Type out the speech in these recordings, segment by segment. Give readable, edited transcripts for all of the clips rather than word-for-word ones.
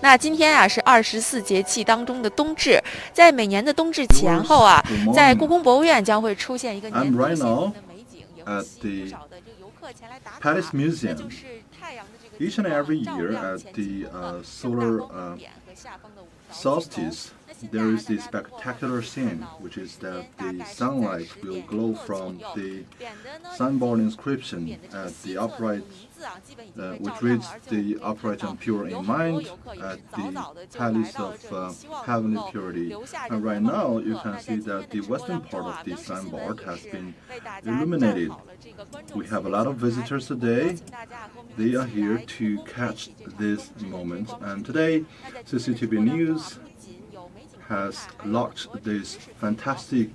那今天啊是24节气当中的冬至，在每年的冬至前后啊，在故宫博物院将会出现一个年度限定的美景，也会吸引不少的这个游客前来打卡。那就是太阳的这个 Each and every year at the solar solstice, there is this spectacular scene, which is that the sunlight will glow from the signboard inscription at the upright, which reads the upright and pure in mind at the palace of heavenly purity. And right now, you can see that the western part of the signboard has been illuminated. We have a lot of visitors today. They are here to catch this moment. And today, CCTV News has locked this fantastic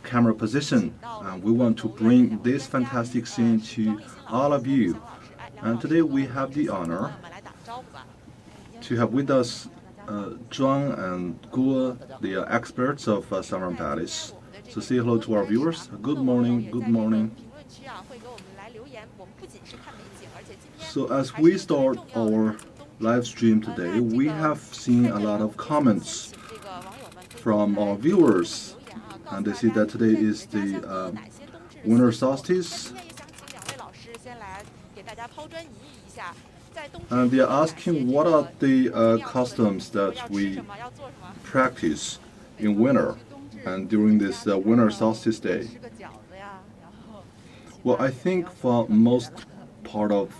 camera position. And we want to bring this fantastic scene to all of you. And today we have the honor to have with us Zhuang and Guo, the experts of Summer Palace. So say hello to our viewers. Good morning, good morning. So as we start our live stream today, we have seen a lot of comments from our viewers, and they see that today is the Winter Solstice, and they are asking what are the customs that we practice in winter and during this Winter Solstice day. Well, I think for most part of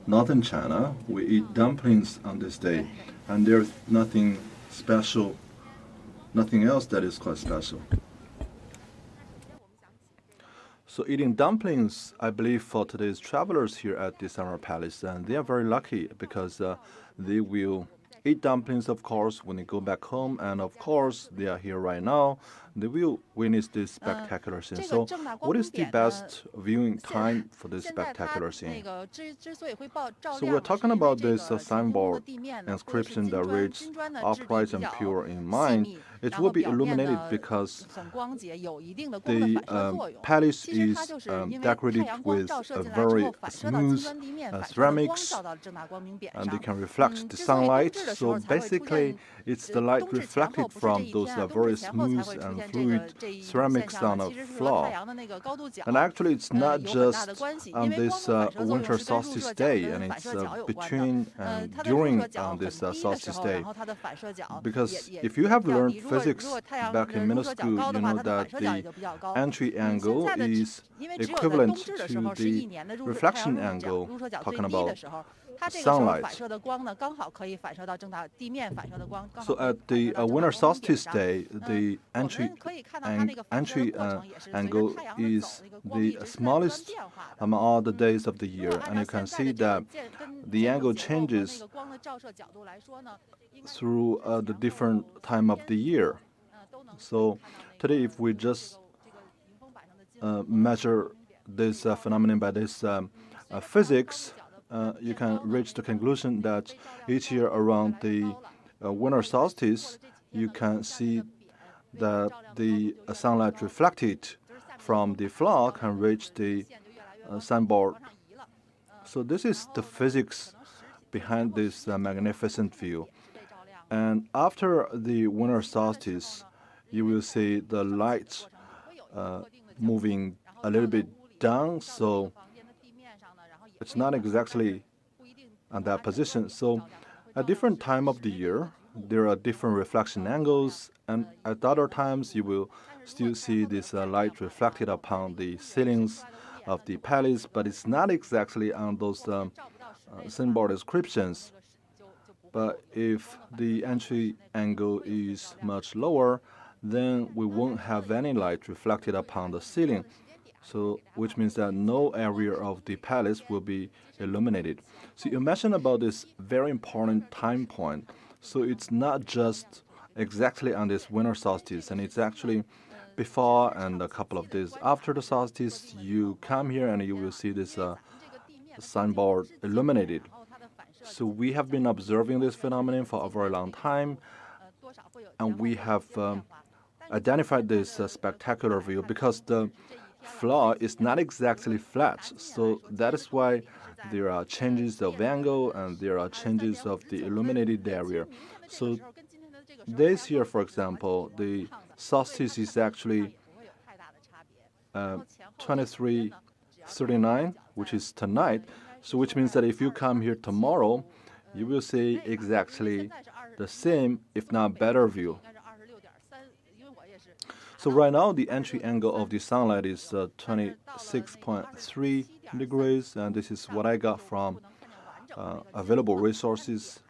northern China, we eat dumplings on this day, and there's nothing special, nothing else that is quite special. So eating dumplings, I believe, for today's travelers here at the Summer Palace, and they are very lucky because they will eat dumplings, of course, when they go back home, and of course, they are here right now. They will witness this spectacular scene. So, what is the best viewing time for this spectacular scene? So, we're talking about this signboard inscription that reads "Upright and pure in mind." It will be illuminated because the palace is decorated with a very smooth ceramics, and they can reflect the sunlight. So basically, it's the light reflected from those very smooth and fluid ceramics on the floor. And actually, it's not just on this winter solstice day, and it's between and during this solstice day. Because if you have learned physics back in middle school, you know that the entry angle is equivalent to the reflection angle, talking about sunlight. So at the winter solstice day, the entry angle is the smallest among all the days of the year, and you can see that the angle changes through the different time of the year. So today, if we just measure this phenomenon by this physics, you can reach the conclusion that each year around the winter solstice, you can see that the sunlight reflected from the floor can reach the signboard. So this is the physics behind this magnificent view. And after the winter solstice, you will see the light moving a little bit down, so it's not exactly on that position. So at different time of the year, there are different reflection angles, and at other times you will still see this light reflected upon the ceilings of the palace, but it's not exactly on those symbol descriptions. But if the entry angle is much lower, then we won't have any light reflected upon the ceiling. So, which means that no area of the palace will be illuminated. So you mentioned about this very important time point. So it's not just exactly on this winter solstice, and it's actually before and a couple of days after the solstice. You come here and you will see this signboard illuminated. So we have been observing this phenomenon for a very long time, and we have identified this spectacular view because the floor is not exactly flat. So that is why there are changes of angle and there are changes of the illuminated area. So this year, for example, the solstice is actually 23:39, which is tonight. So which means that if you come here tomorrow, you will see exactly the same, if not better view. So right now, the entry angle of the sunlight is 26.3 degrees, and this is what I got from available sources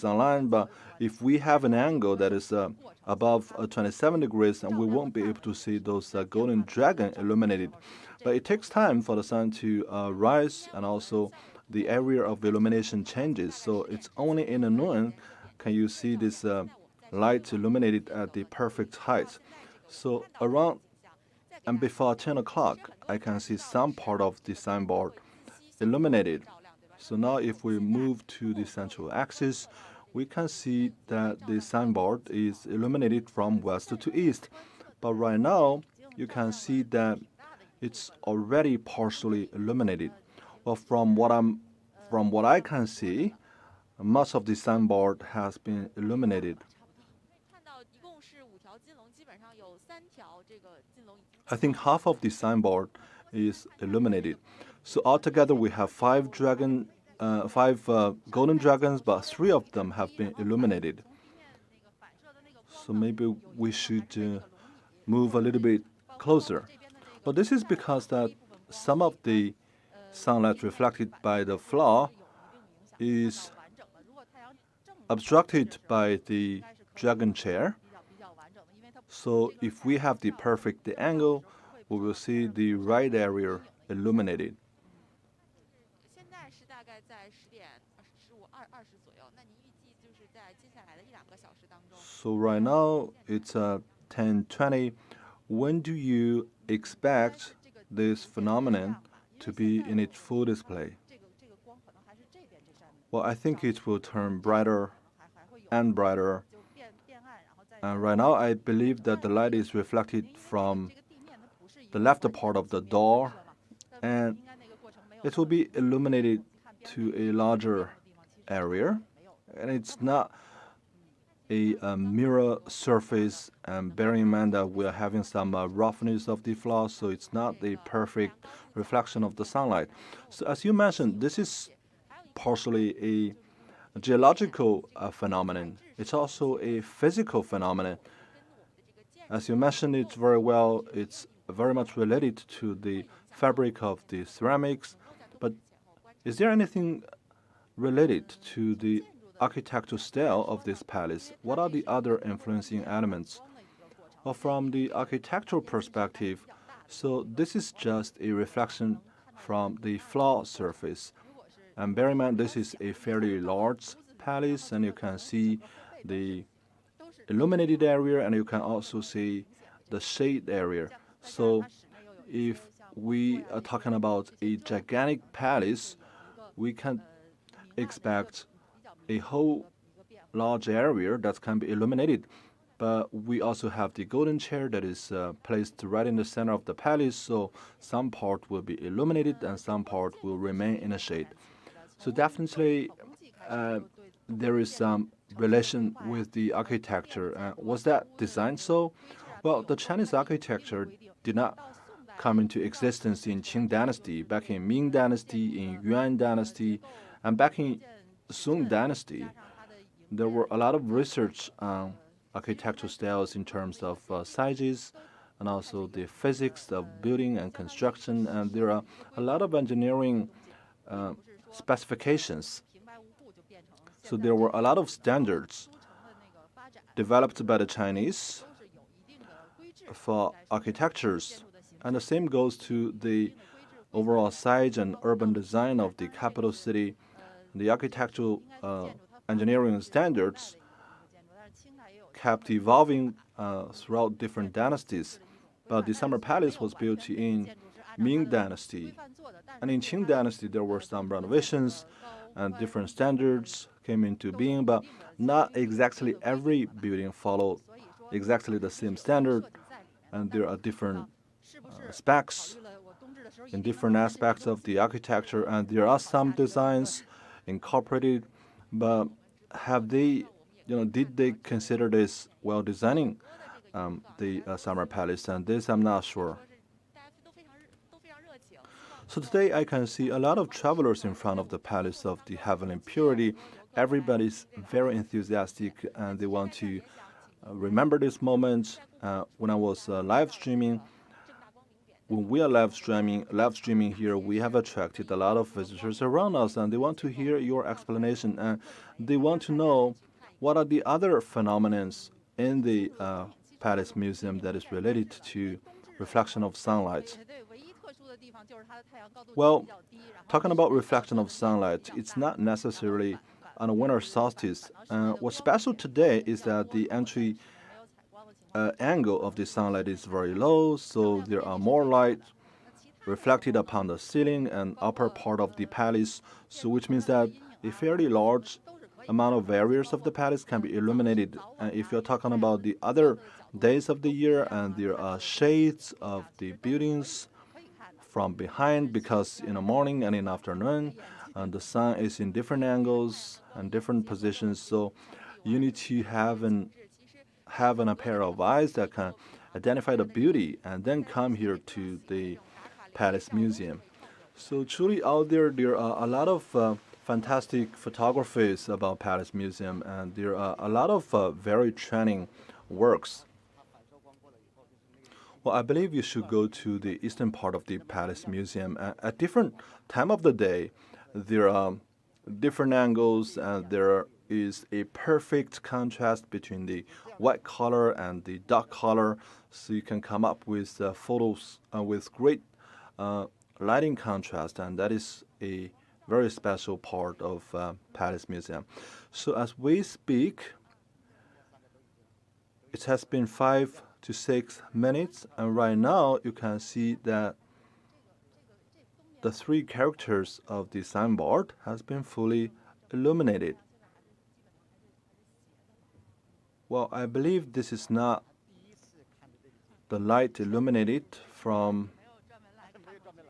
online. But if we have an angle that is above 27 degrees, and we won't be able to see those golden dragon illuminated. But it takes time for the sun to rise, and also the area of illumination changes. So it's only in the noon can you see this light illuminated at the perfect height. So around and before 10 o'clock, I can see some part of the signboard illuminated. So now if we move to the central axis, we can see that the signboard is illuminated from west to east. But right now, you can see that it's already partially illuminated. Well, from what I can see, much of the signboard has been illuminated. I think half of the signboard is illuminated. So altogether, we have five golden dragons, but three of them have been illuminated. So maybe we should move a little bit closer. But this is because that some of the sunlight reflected by the floor is obstructed by the dragon chair. So if we have the perfect angle, we will see the right area illuminated. So right now it's 10:20. When do you expect this phenomenon to be in its full display? Well, I think it will turn brighter and brighter. And right now, I believe that the light is reflected from the left part of the door, and it will be illuminated to a larger area. And it's not a mirror surface, and bearing in mind that we are having some roughness of the floor, so it's not the perfect reflection of the sunlight. So as you mentioned, this is partially a geological phenomenon. It's also a physical phenomenon. As you mentioned it very well, it's very much related to the fabric of the ceramics. But is there anything related to the architectural style of this palace? What are the other influencing elements? Well, from the architectural perspective, so this is just a reflection from the floor surface. And bear in mind, this is a fairly large palace, and you can see the illuminated area, and you can also see the shade area. So if we are talking about a gigantic palace, we can expect a whole large area that can be illuminated. But we also have the golden chair that is placed right in the center of the palace, so some part will be illuminated and some part will remain in the shade. So definitely there is some relation with the architecture. Was that designed so? Well, the Chinese architecture did not come into existence in Qing dynasty, back in Ming dynasty, in Yuan dynasty, and back in Song dynasty. There were a lot of research on architectural styles in terms of sizes and also the physics of building and construction, and there are a lot of engineering specifications So there were a lot of standards developed by the Chinese for architectures. And the same goes to the overall size and urban design of the capital city. The architectural engineering standards kept evolving throughout different dynasties. But the Summer Palace was built in Ming Dynasty. And in Qing Dynasty, there were some renovations and different standards came into being, but not exactly every building followed exactly the same standard. And there are different specs in different aspects of the architecture, and there are some designs incorporated, but have they, did they consider this while designing the Summer Palace? And this I'm not sure. So today I can see a lot of travelers in front of the Palace of the Heavenly Purity. Everybody's very enthusiastic and they want to remember this moment. When I was live streaming, when we are live streaming here, we have attracted a lot of visitors around us, and they want to hear your explanation, and they want to know what are the other phenomena in the Palace Museum that is related to reflection of sunlight. Well, talking about reflection of sunlight, it's not necessarily on a winter solstice. What's special today is that the entry angle of the sunlight is very low, so there are more light reflected upon the ceiling and upper part of the palace, so which means that a fairly large amount of areas of the palace can be illuminated. And if you're talking about the other days of the year, and there are shades of the buildings from behind, because in the morning and in the afternoon, the sun is in different angles and different positions, so you need to have a pair of eyes that can identify the beauty and then come here to the Palace Museum. So truly out there are a lot of fantastic photographies about Palace Museum, and there are a lot of very trending works. Well, I believe you should go to the eastern part of the Palace Museum. At different time of the day, there are different angles, and there is a perfect contrast between the white color and the dark color, so you can come up with photos with great lighting contrast, and that is a very special part of Palace Museum. So as we speak, it has been 5 to 6 minutes, and right now you can see that the 3 characters of the signboard has been fully illuminated. Well, I believe this is not the light illuminated from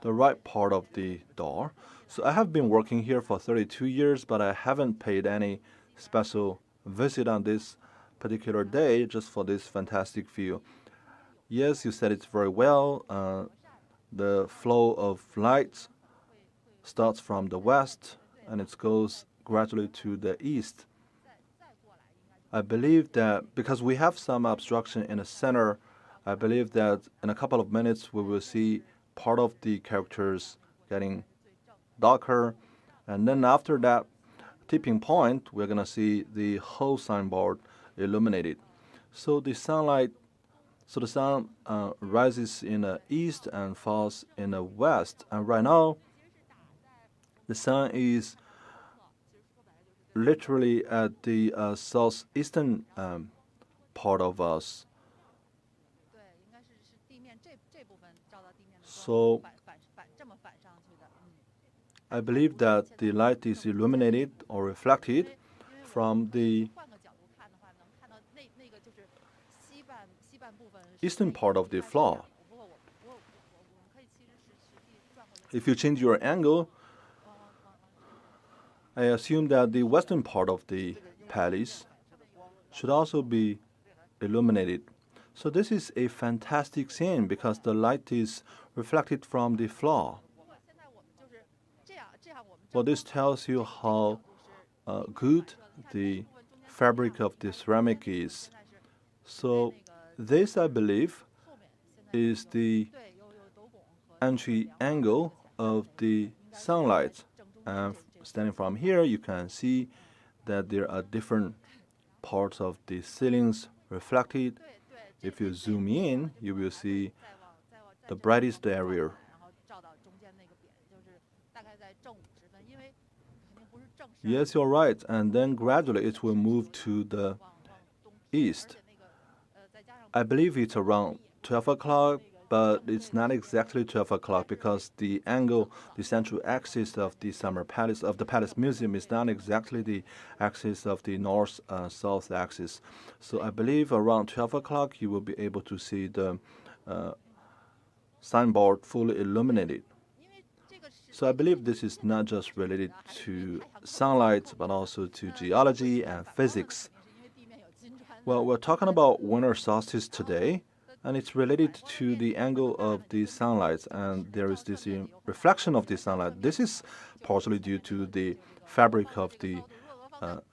the right part of the door. So I have been working here for 32 years, but I haven't paid any special visit on this particular day just for this fantastic view. Yes, you said it very well. The flow of light starts from the west and it goes gradually to the east. I believe that because we have some obstruction in the center, I believe that in a couple of minutes we will see part of the characters getting darker, and then after that tipping point, we're going to see the whole signboard illuminated. So the sun rises in the east and falls in the west, and right now the sun is literally at the southeastern part of us. So I believe that the light is illuminated or reflected from the eastern part of the floor. If you change your angle, I assume that the western part of the palace should also be illuminated. So this is a fantastic scene because the light is reflected from the floor. Well, this tells you how good the fabric of the ceramic is. So this, I believe, is the entry angle of the sunlight. And standing from here, you can see that there are different parts of the ceilings reflected. If you zoom in, you will see the brightest area. Yes, you're right. And then gradually it will move to the east. I believe it's around 12 o'clock, but it's not exactly 12 o'clock because the angle, the central axis of the Summer Palace, of the Palace Museum, is not exactly the axis of the north-south axis. So I believe around 12 o'clock you will be able to see the signboard fully illuminated. So I believe this is not just related to sunlight, but also to geology and physics. Well, we're talking about winter solstice today, and it's related to the angle of the sunlight, and there is this reflection of the sunlight. This is partially due to the fabric of the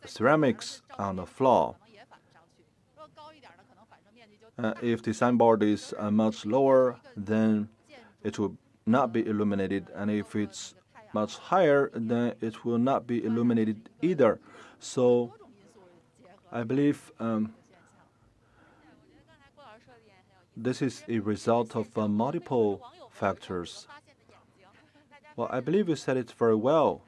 ceramics on the floor. If the signboard is much lower, then it will not be illuminated, and if it's much higher, then it will not be illuminated either. So I believe this is a result of multiple factors. Well, I believe you said it very well.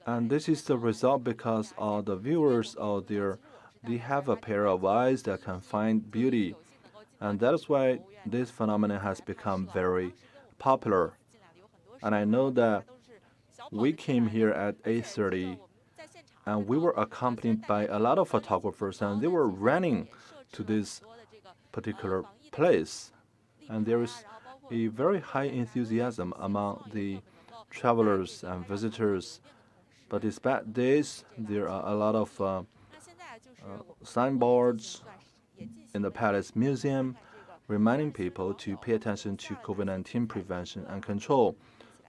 And this is the result because the viewers out there, they have a pair of eyes that can find beauty. And that is why this phenomenon has become very popular. And I know that we came here at 8:30, and we were accompanied by a lot of photographers, and they were running to this particular place. And there is a very high enthusiasm among the travelers and visitors. But despite this, there are a lot of signboards in the Palace Museum reminding people to pay attention to COVID-19 prevention and control.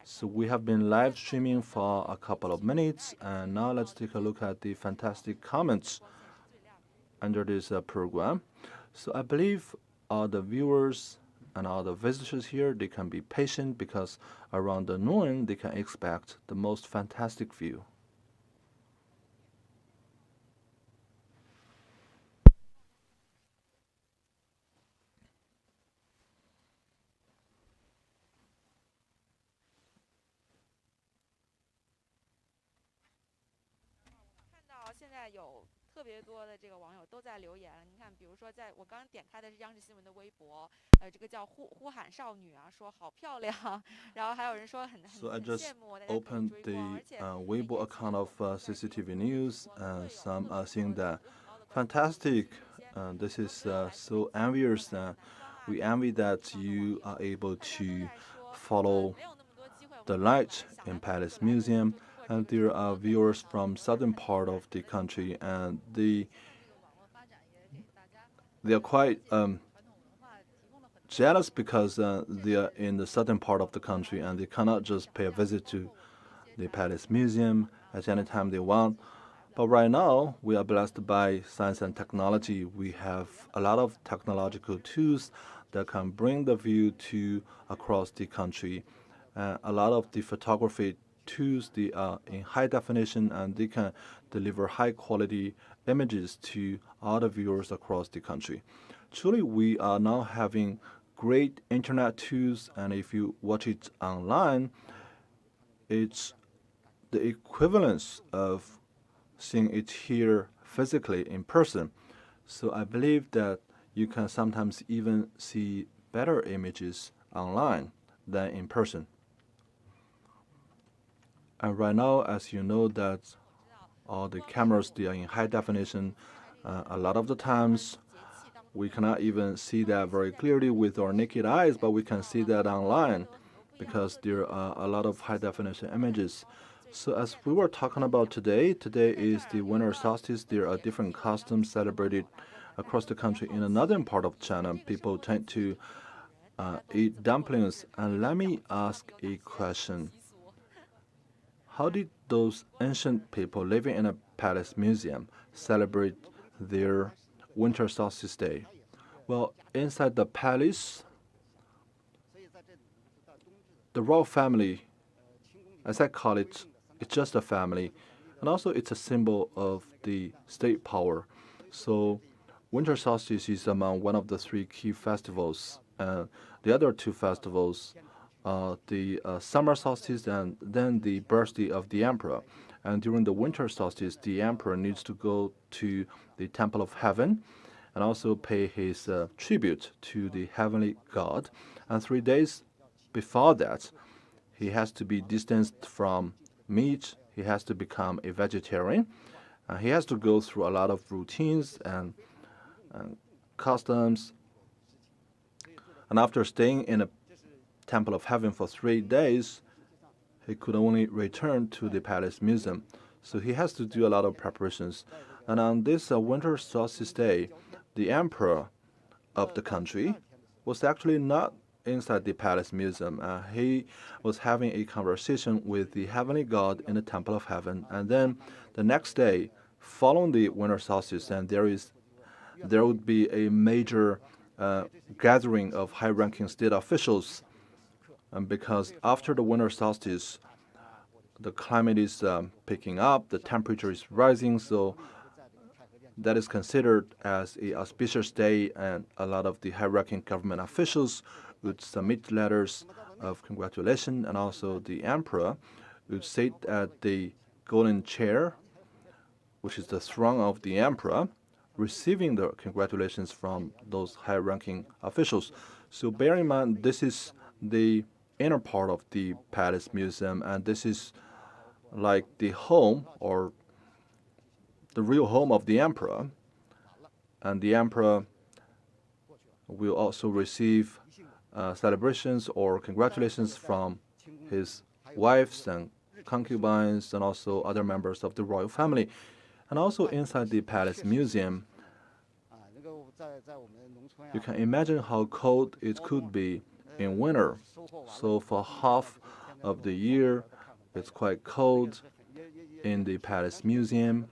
So we have been live streaming for a couple of minutes, and now let's take a look at the fantastic comments under this program. So I believe all the viewers and all the visitors here, they can be patient because around the noon they can expect the most fantastic view. So I just opened the Weibo account of CCTV News, and some are saying that fantastic. This is so envious. We envy that you are able to follow the light in Palace Museum, and there are viewers from southern part of the country, and they are quite jealous because they are in the southern part of the country and they cannot just pay a visit to the Palace Museum at any time they want. But right now, we are blessed by science and technology. We have a lot of technological tools that can bring the view to across the country. A lot of the photography tools, they are in high definition and they can deliver high quality images to all the viewers across the country. Truly, we are now having great internet tools, and if you watch it online, it's the equivalence of seeing it here physically in person. So I believe that you can sometimes even see better images online than in person. And right now, as you know, that all the cameras, they are in high definition. A lot of the times, we cannot even see that very clearly with our naked eyes, but we can see that online because there are a lot of high definition images. So as we were talking about today is the winter solstice. There are different customs celebrated across the country. In the northern part of China, people tend to eat dumplings. And let me ask a question. How did those ancient people living in a palace museum celebrate their winter solstice day? Well, inside the palace, the royal family, as I call it, it's just a family. And also it's a symbol of the state power. So Winter Solstice is among one of the three key festivals. The other two festivals are the Summer Solstice and then the birthday of the Emperor. And during the Winter Solstice, the Emperor needs to go to the Temple of Heaven and also pay his tribute to the heavenly god. And 3 days before that, he has to be distanced from meat. He has to become a vegetarian. He has to go through a lot of routines and customs. And after staying in a Temple of Heaven for 3 days, he could only return to the Palace Museum. So he has to do a lot of preparations. And on this Winter Solstice day, the emperor of the country was actually not inside the Palace Museum. He was having a conversation with the heavenly god in the Temple of Heaven. And then the next day, following the Winter Solstice, and there would be a major gathering of high-ranking state officials. And because after the Winter Solstice, the climate is picking up, the temperature is rising, so that is considered as a auspicious day, and a lot of the high-ranking government officials would submit letters of congratulation, and also the emperor would sit at the golden chair, which is the throne of the emperor, receiving the congratulations from those high-ranking officials. So bear in mind, this is the inner part of the Palace Museum, and this is like the home or the real home of the emperor. And the emperor will also receive celebrations or congratulations from his wives and concubines and also other members of the royal family. And also inside the Palace Museum, you can imagine how cold it could be in winter. So for half of the year, it's quite cold in the Palace Museum.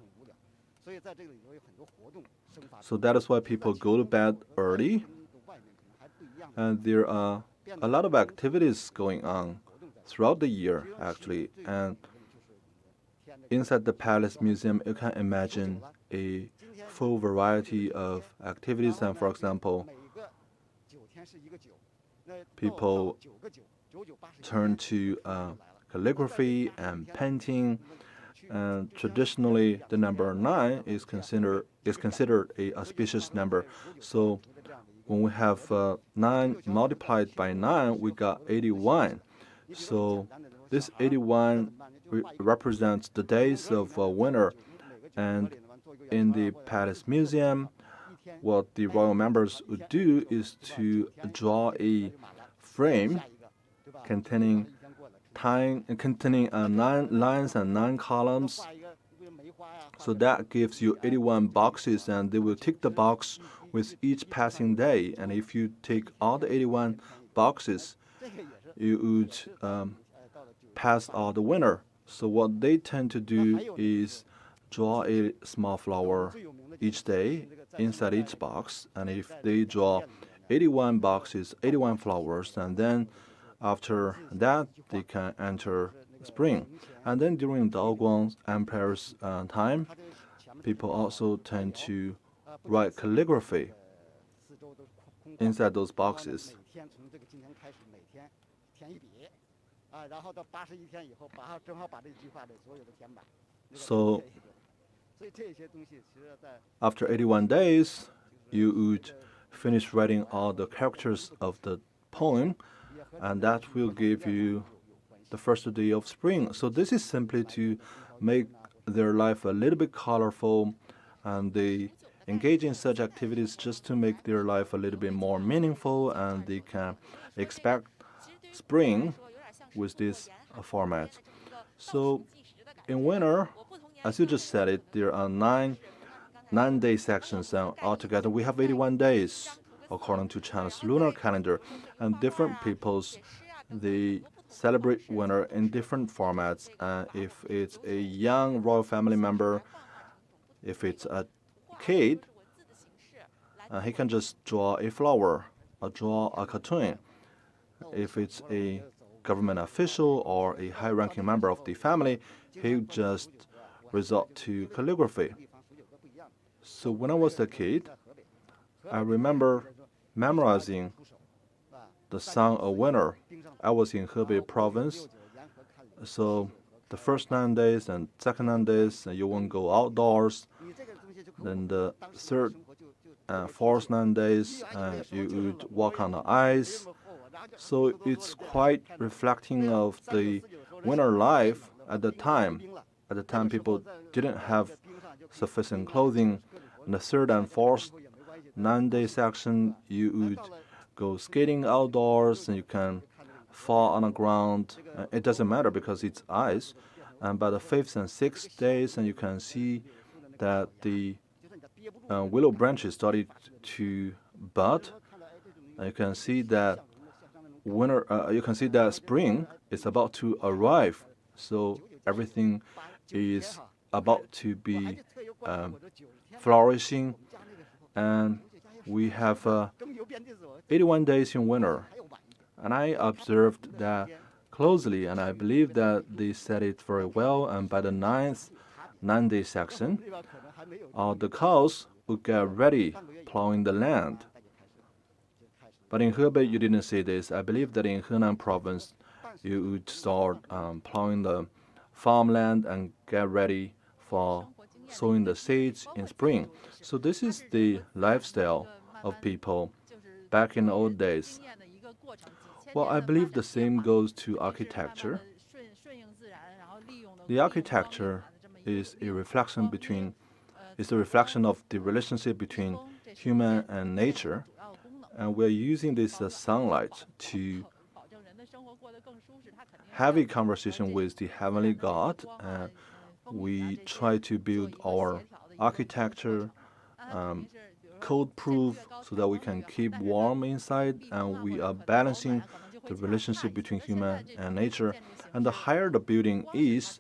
So that is why people go to bed early. And there are a lot of activities going on throughout the year, actually. And inside the Palace Museum, you can imagine a full variety of activities. And for example, people turn to calligraphy and painting. And traditionally, the number 9 is considered a auspicious number. So when we have 9 multiplied by 9, we got 81. So this 81 represents the days of winter. And in the Palace Museum, what the royal members would do is to draw a frame containing 9 lines and 9 columns. So that gives you 81 boxes, and they will tick the box with each passing day. And if you take all the 81 boxes, you would pass all the winter. So what they tend to do is draw a small flower each day inside each box. And if they draw 81 boxes, 81 flowers, and then after that, they can enter spring. And then during Daoguang Empire's time, people also tend to write calligraphy inside those boxes. So after 81 days, you would finish writing all the characters of the poem, and that will give you the first day of spring. So this is simply to make their life a little bit colorful, and they engage in such activities just to make their life a little bit more meaningful, and they can expect spring with this format. So in winter, as you just said it, there are 9-day sections, and altogether we have 81 days according to China's lunar calendar. And different peoples, they celebrate winter in different formats. If it's a young royal family member, if it's a kid, he can just draw a flower or draw a cartoon. If it's a government official or a high-ranking member of the family, he would just resort to calligraphy. So when I was a kid, I remember memorizing the song of Winter. I was in Hebei province, so the first 9 days and second 9 days, you won't go outdoors. Then the third and fourth 9 days, you would walk on the ice. So it's quite reflecting of the winter life at the time. At the time, people didn't have sufficient clothing. In the third and fourth 9-day section, you would go skating outdoors, and you can fall on the ground. It doesn't matter because it's ice. And by the fifth and sixth days, and you can see that the willow branches started to bud. And you can see that spring is about to arrive. So everything is about to be flourishing, and we have 81 days in winter. And I observed that closely, and I believe that they said it very well. And by the 9-day section, the cows would get ready plowing the land. But in Hebei, you didn't see this. I believe that in Henan province, you would start plowing the farmland and get ready for sowing the seeds in spring. So this is the lifestyle of people back in the old days. Well, I believe the same goes to architecture. The architecture is a reflection of the relationship between human and nature, and we're using this sunlight to have a conversation with the heavenly God. We try to build our architecture cold-proof so that we can keep warm inside, and we are balancing the relationship between human and nature. And the higher the building is,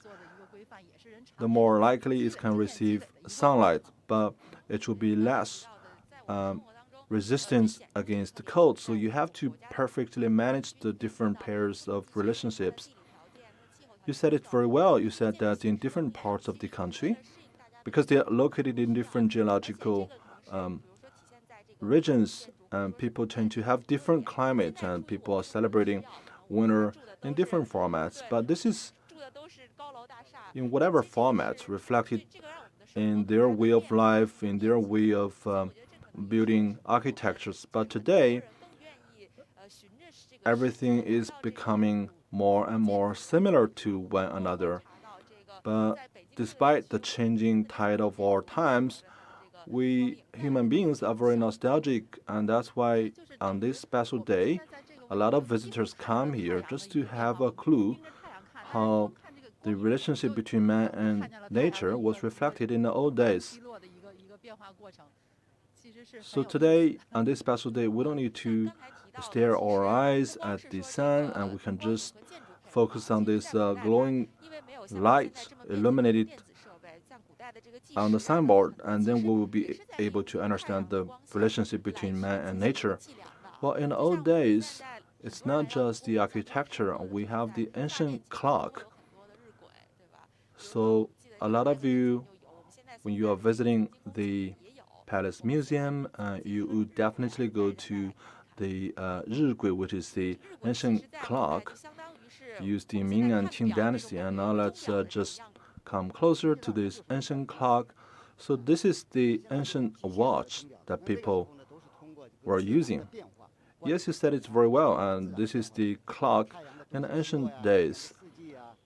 the more likely it can receive sunlight, but it will be less resistance against the cold. So you have to perfectly manage the different pairs of relationships. You said it very well. You said that in different parts of the country, because they are located in different geological regions, people tend to have different climates, and people are celebrating winter in different formats. But this is in whatever format reflected in their way of life, in their way of building architectures. But today, everything is becoming more and more similar to one another. But despite the changing tide of our times, we human beings are very nostalgic, and that's why on this special day, a lot of visitors come here just to have a clue how the relationship between man and nature was reflected in the old days. So today, on this special day, we don't need to stare our eyes at the sun, and we can just focus on this glowing light illuminated on the signboard, and then we will be able to understand the relationship between man and nature. Well, in the old days, it's not just the architecture. We have the ancient clock. So a lot of you, when you are visiting the Palace Museum, you would definitely go to the Rigui, which is the ancient clock used in Ming and Qing dynasty. And now let's just come closer to this ancient clock. So this is the ancient watch that people were using. Yes, you said it very well, and this is the clock in ancient days.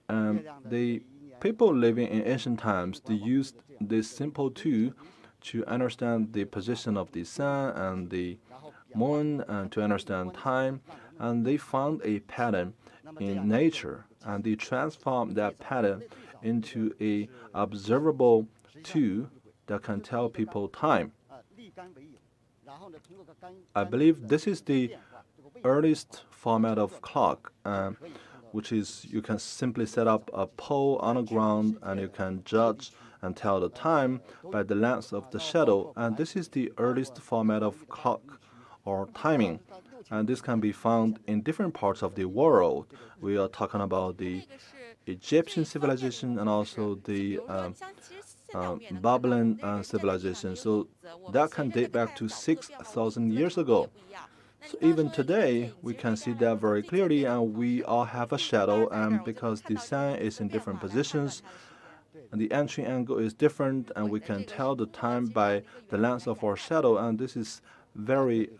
The people living in ancient times, they used this simple tool to understand the position of the sun and the moon, and to understand time, and they found a pattern in nature, and they transformed that pattern into a observable tool that can tell people time. I believe this is the earliest format of clock, which is you can simply set up a pole on the ground, and you can judge and tell the time by the length of the shadow. And this is the earliest format of clock or timing. and this can be found in different parts of the world. We are talking about the Egyptian civilization and also the Babylon civilization. So that can date back to 6,000 years ago. So even today, we can see that very clearly, and we all have a shadow, and because the sun is in different positions, and the entry angle is different, and we can tell the time by the length of our shadow, and this is very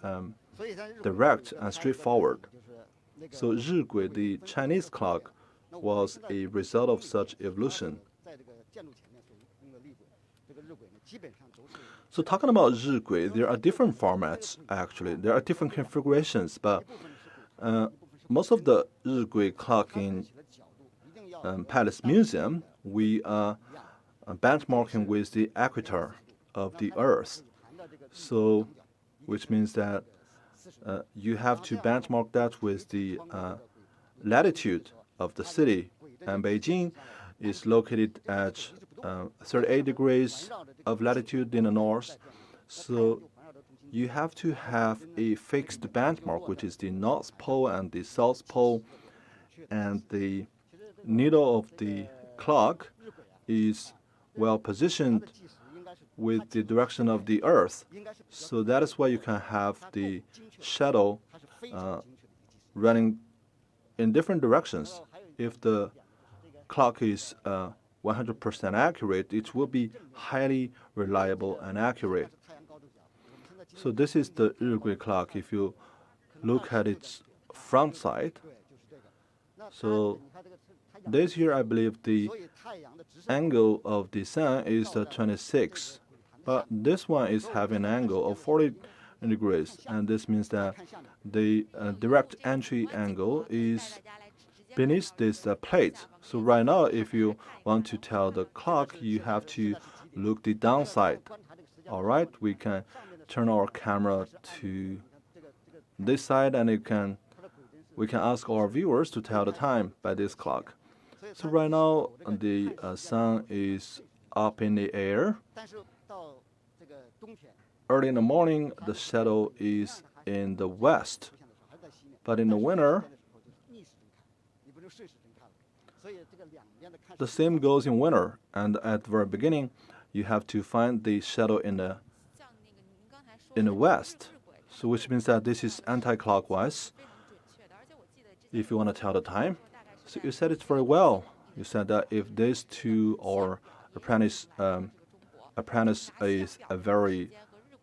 direct and straightforward. So 日晷, the Chinese clock, was a result of such evolution. So talking about 日晷, there are different formats actually. There are different configurations, but most of the 日晷clock in Palace Museum, we are benchmarking with the equator of the Earth. So, which means that you have to benchmark that with the latitude of the city. And Beijing is located at 38 degrees of latitude in the north. So you have to have a fixed benchmark, which is the North Pole and the South Pole. And the needle of the clock is well positioned with the direction of the Earth. So that is why you can have the shadow running in different directions. If the clock is 100% accurate, it will be highly reliable and accurate. So this is the 日晷 clock if you look at its front side. So this here, I believe the angle of the sun is 26, but this one is having an angle of 40 degrees, and this means that the direct entry angle is beneath this plate. So right now, if you want to tell the clock, you have to look the downside. All right, we can turn our camera to this side, and we can ask our viewers to tell the time by this clock. So right now, the sun is up in the air. Early in the morning, the shadow is in the west. But in the winter, the same goes in winter. And at the very beginning, you have to find the shadow in the west. So which means that this is anti-clockwise if you want to tell the time. So you said it very well. You said that if these two or apprentice is a very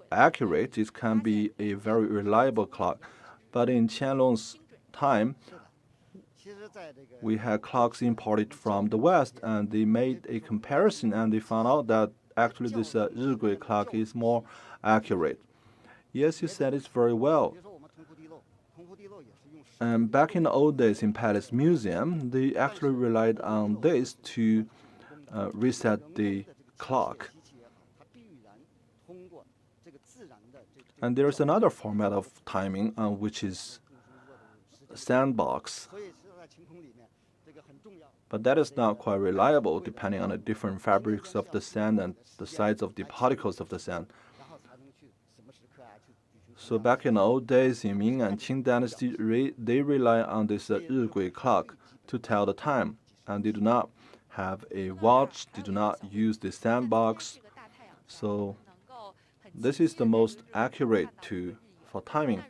accurate, it can be a very reliable clock. But in Qianlong's time, we had clocks imported from the West, and they made a comparison, and they found out that actually this 日晷 clock is more accurate. Yes, you said it very well. And back in the old days in Palace Museum, they actually relied on this to reset the clock. And there's another format of timing, which is sandbox. But that is not quite reliable, depending on the different fabrics of the sand and the size of the particles of the sand. So back in the old days, in Ming and Qing dynasty, they rely on this 日晷 clock to tell the time, and they do not have a watch. They do not use the sandbox. So this is the most accurate tool for timing.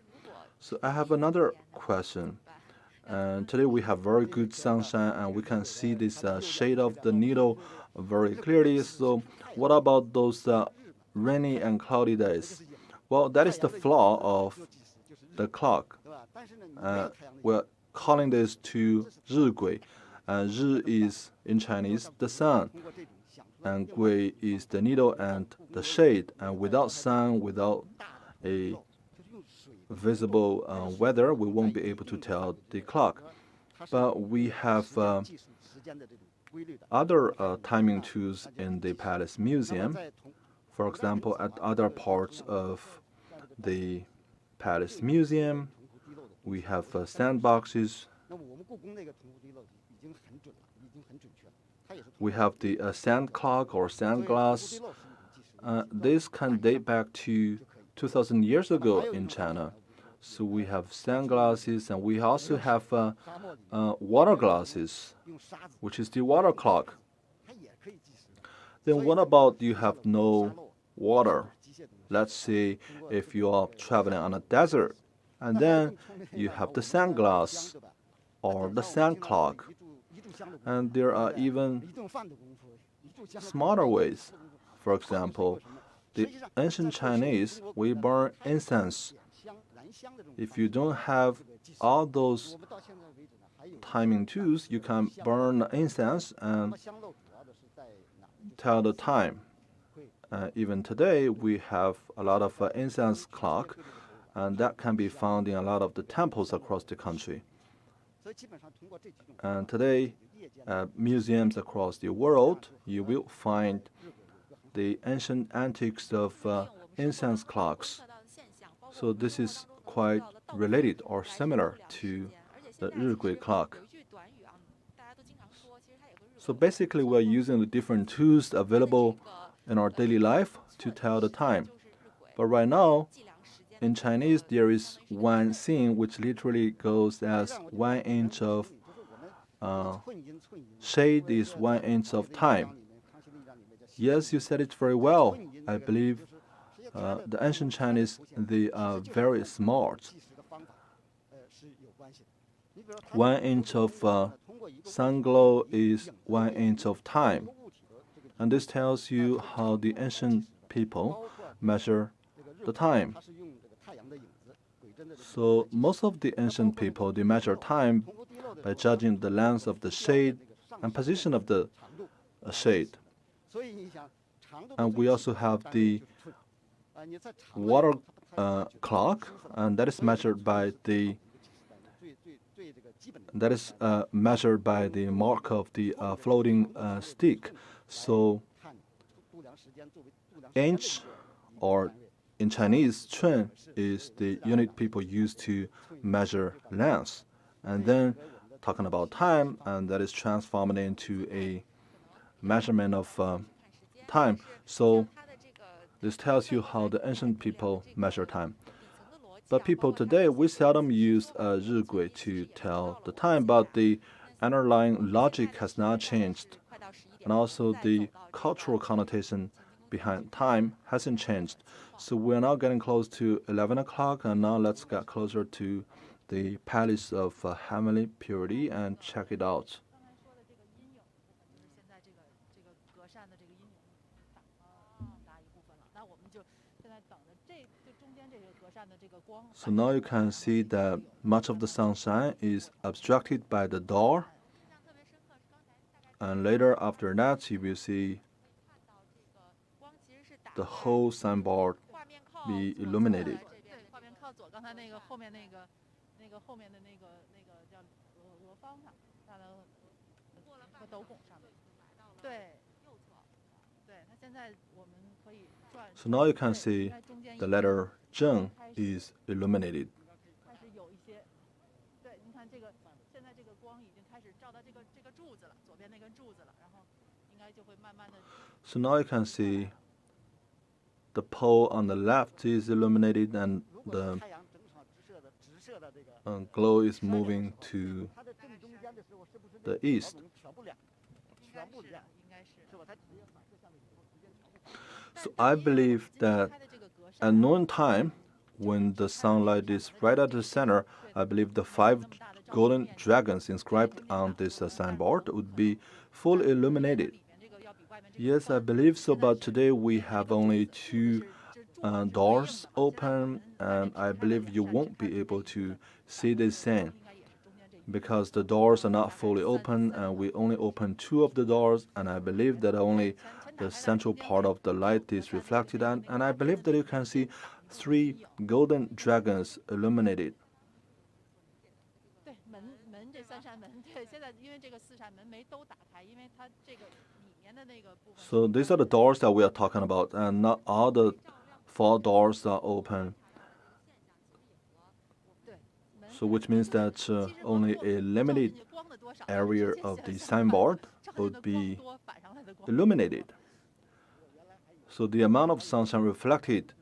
So I have another question. And today we have very good sunshine, and we can see this shade of the needle very clearly. So what about those rainy and cloudy days? Well, that is the flaw of the clock. We're calling this to 日晷. 日 is in Chinese the sun, and 晷 is the needle and the shade. And without sun, without a visible weather, we won't be able to tell the clock. But we have other timing tools in the Palace Museum. For example, at other parts of the Palace Museum, we have sandboxes. We have the sand clock or sand glass. This can date back to 2,000 years ago in China. So we have sunglasses, and we also have water glasses, which is the water clock. Then what about you have no water? Let's say if you are traveling on a desert, and then you have the sunglass or the sun clock. And there are even smarter ways. For example, the ancient Chinese, we burn incense. If you don't have all those timing tools, you can burn incense and tell the time. Even today, we have a lot of incense clock, and that can be found in a lot of the temples across the country. And today, museums across the world, you will find the ancient antiques of incense clocks. So this is quite related or similar to the 日晷 clock. So basically, we're using the different tools available in our daily life to tell the time. But right now, in Chinese, there is one thing which literally goes as 1 inch of shade is 1 inch of time. Yes, you said it very well. I believe the ancient Chinese, they are very smart. 1 inch of sun glow is 1 inch of time. And this tells you how the ancient people measure the time. So most of the ancient people, they measure time by judging the length of the shade and position of the shade. And we also have the water clock, and that is measured by the mark of the floating stick. So inch, or in Chinese, 寸 is the unit people use to measure length. And then talking about time, and that is transformed into a measurement of time. So this tells you how the ancient people measure time. But people today, we seldom use 日晷 to tell the time, but the underlying logic has not changed. And also the cultural connotation behind time hasn't changed. So we're now getting close to 11 o'clock, and now let's get closer to the Palace of Heavenly Purity and check it out. So now you can see that much of the sunshine is obstructed by the door. And later, after that, you will see the whole signboard be illuminated. So now you can see the letter Zheng is illuminated. So now you can see the pole on the left is illuminated, and the glow is moving to the east. So I believe that at noon time, when the sunlight is right at the center, I believe the 5 golden dragons inscribed on this signboard would be fully illuminated. Yes, I believe so, but today we have only 2 doors open, and I believe you won't be able to see this thing because the doors are not fully open, and we only open 2 of the doors, and I believe that only the central part of the light is reflected, and I believe that you can see 3 golden dragons illuminated. So these are the doors that we are talking about, and not all the 4 doors are open. So which means that only a limited area of the signboard would be illuminated. So the amount of sunshine reflected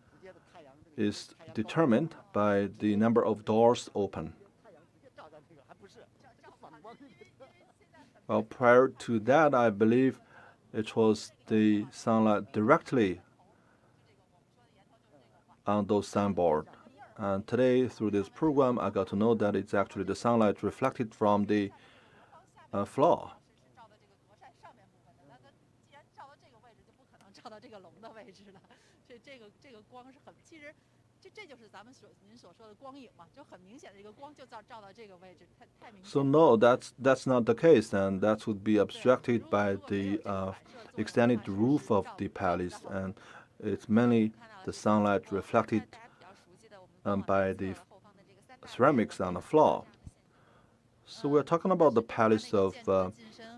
is determined by the number of doors open. Well, prior to that, I believe it was the sunlight directly on those signboard. And today, through this program, I got to know that it's actually the sunlight reflected from the floor. So no, that's not the case, and that would be obstructed by the extended roof of the palace, and it's mainly the sunlight reflected by the ceramics on the floor. So we're talking about the palace of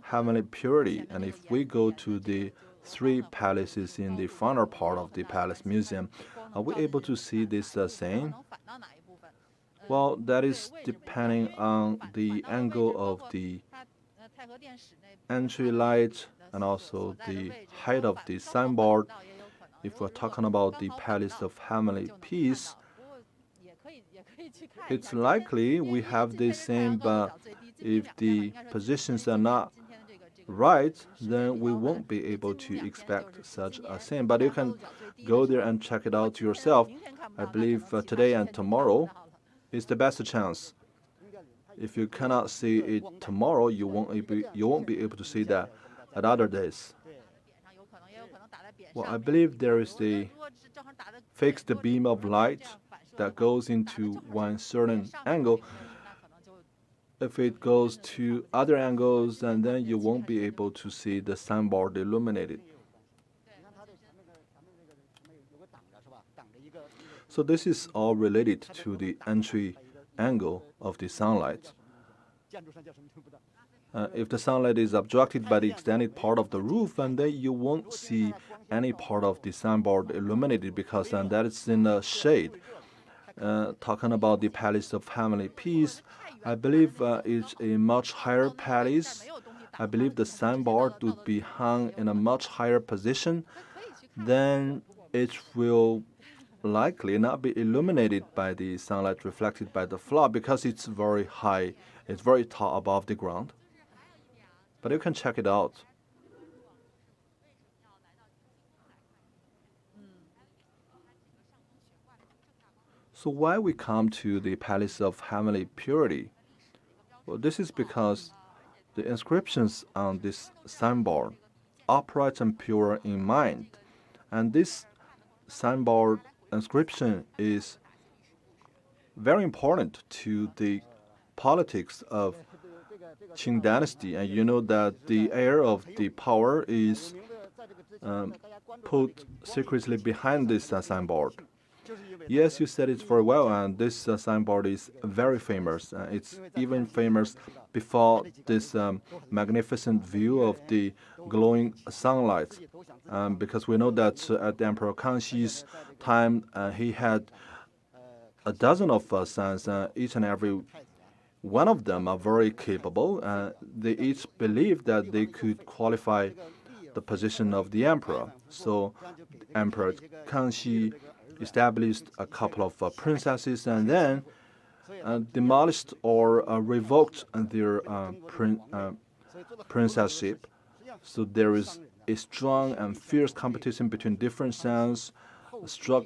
heavenly purity, and if we go to the three palaces in the final part of the palace museum, are we able to see this same? Well, that is depending on the angle of the entry light and also the height of the signboard. If we're talking about the Palace of Heavenly Peace, it's likely we have the same, but if the positions are not right, then we won't be able to expect such a thing. But you can go there and check it out yourself. I believe today and tomorrow is the best chance. If you cannot see it tomorrow, you won't be able to see that at other days. Well, I believe there is a fixed beam of light that goes into one certain angle. If it goes to other angles, and then you won't be able to see the signboard illuminated. So this is all related to the entry angle of the sunlight. If the sunlight is obstructed by the extended part of the roof, and then you won't see any part of the signboard illuminated because then that is in the shade. Talking about the Palace of Heavenly Peace, I believe it's a much higher palace. I believe the signboard would be hung in a much higher position. Then it will likely not be illuminated by the sunlight reflected by the floor because it's very high, it's very tall above the ground. But you can check it out. So why we come to the Palace of Heavenly Purity? Well, this is because the inscriptions on this signboard, upright and pure in mind, and this signboard inscription is very important to the politics of Qing dynasty, and you know that the heir of the power is put secretly behind this signboard. Yes, you said it very well, and this signboard is very famous. It's even famous before this magnificent view of the glowing sunlight, because we know that at the Emperor Kangxi's time, he had a dozen of sons, each and every one of them are very capable. They each believed that they could qualify the position of the emperor. So Emperor Kangxi established a couple of princesses and then demolished or revoked their princesship. So there is a strong and fierce competition between different sons.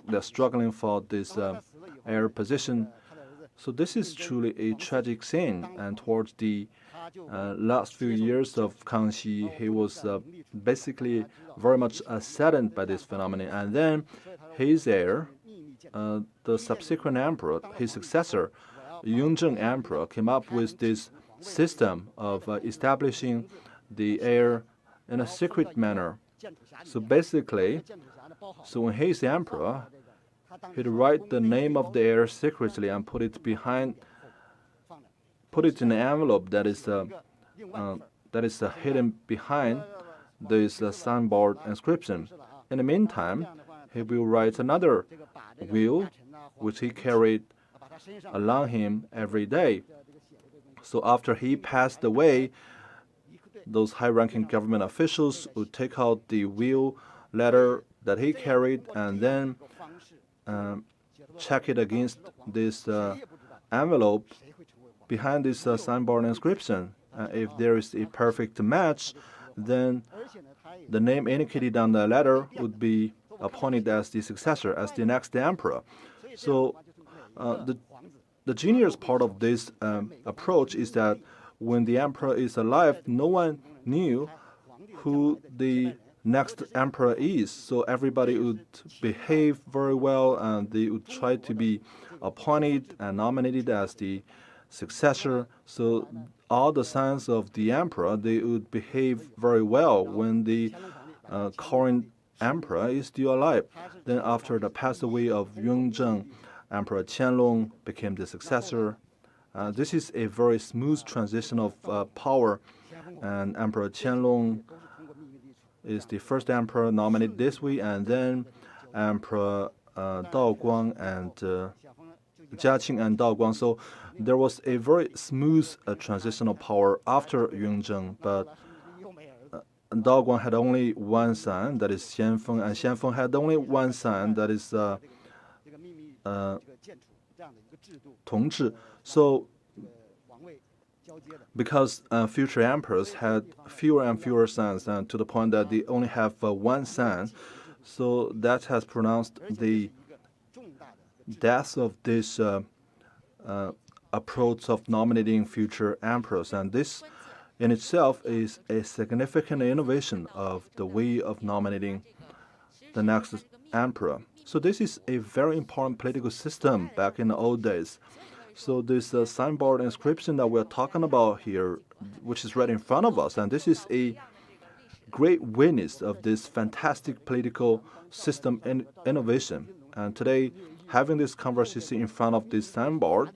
They're struggling for this heir position. So this is truly a tragic scene. And towards the last few years of Kangxi, he was basically very much saddened by this phenomenon. And then his heir, the subsequent emperor, his successor, Qianqing Emperor, came up with this system of establishing the heir in a secret manner. So basically, when he's emperor, he'd write the name of the heir secretly and put it in an envelope that is hidden behind this signboard inscription. In the meantime, he will write another will, which he carried along him every day. So after he passed away, those high-ranking government officials would take out the will letter that he carried and then check it against this envelope behind this signboard inscription. If there is a perfect match, then the name indicated on the letter would be appointed as the successor, as the next emperor. So the genius part of this approach is that when the emperor is alive, no one knew who the next emperor is. So everybody would behave very well, and they would try to be appointed and nominated as the successor. So all the sons of the emperor, they would behave very well when the current emperor is still alive. Then after the passed away of Yongzheng, Emperor Qianlong became the successor. This is a very smooth transition of power, and Emperor Qianlong is the first emperor nominated this way, and then Emperor Daoguang and Jiaqing and Daoguang. So there was a very smooth transition of power after Yongzheng, but Daoguang had only one son, that is Xianfeng, and Xianfeng had only one son, that is Tongzhi. So because future emperors had fewer and fewer sons, and to the point that they only have one son, so that has pronounced the death of this approach of nominating future emperors. And this in itself is a significant innovation of the way of nominating the next emperor. So this is a very important political system back in the old days. So this signboard inscription that we're talking about here, which is right in front of us, and this is a great witness of this fantastic political system and innovation. And today, having this conversation in front of this signboard,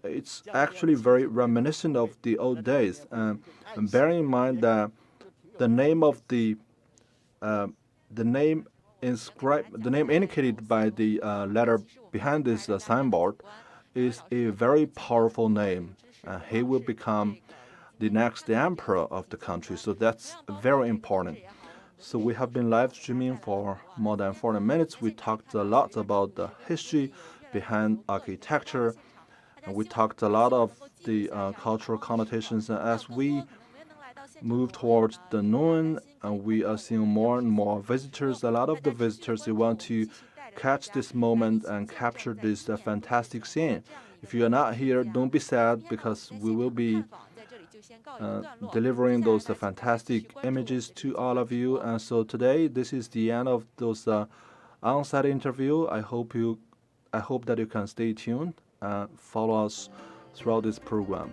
it's actually very reminiscent of the old days. And bearing in mind that the name of the name indicated by the letter behind this signboard is a very powerful name. He will become the next emperor of the country, so that's very important. So we have been live streaming for more than 40 minutes. We talked a lot about the history behind architecture, and we talked a lot of the cultural connotations. And as we move towards the noon, and we are seeing more and more visitors. A lot of the visitors, they want to catch this moment and capture this fantastic scene. If you are not here, don't be sad, because we will be delivering those fantastic images to all of you. And so today, this is the end of those on-site interview. I hope that you can stay tuned and follow us throughout this program.